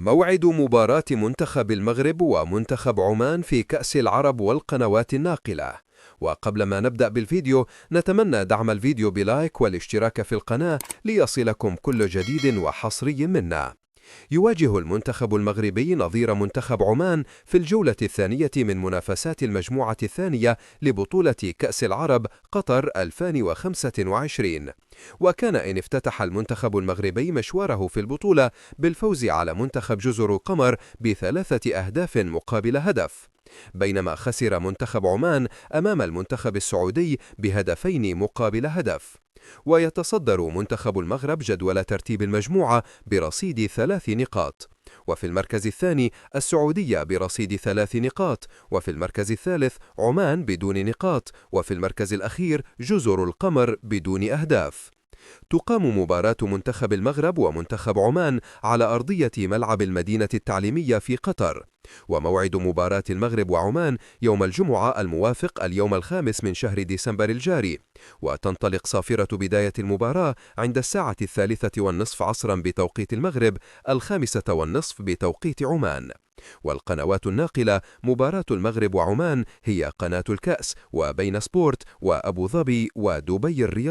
موعد مباراة منتخب المغرب ومنتخب عمان في كأس العرب والقنوات الناقلة. وقبل ما نبدأ بالفيديو نتمنى دعم الفيديو بلايك والاشتراك في القناة ليصلكم كل جديد وحصري منا. يواجه المنتخب المغربي نظير منتخب عمان في الجولة الثانية من منافسات المجموعة الثانية لبطولة كأس العرب قطر 2025. وكان إن افتتح المنتخب المغربي مشواره في البطولة بالفوز على منتخب جزر القمر ب3 أهداف مقابل هدف، بينما خسر منتخب عمان أمام المنتخب السعودي ب2 مقابل هدف. ويتصدر منتخب المغرب جدول ترتيب المجموعة برصيد 3 نقاط، وفي المركز الثاني السعودية برصيد 3 نقاط، وفي المركز الثالث عمان بدون نقاط، وفي المركز الأخير جزر القمر بدون أهداف. تقام مباراة منتخب المغرب ومنتخب عمان على أرضية ملعب المدينة التعليمية في قطر، وموعد مباراة المغرب وعمان يوم الجمعة الموافق اليوم 5 من شهر ديسمبر الجاري، وتنطلق صافرة بداية المباراة عند الساعة 3:30 عصرا بتوقيت المغرب، 5:30 بتوقيت عمان. والقنوات الناقلة مباراة المغرب وعمان هي قناة الكأس وبين سبورت وأبو ظبي ودبي الرياض.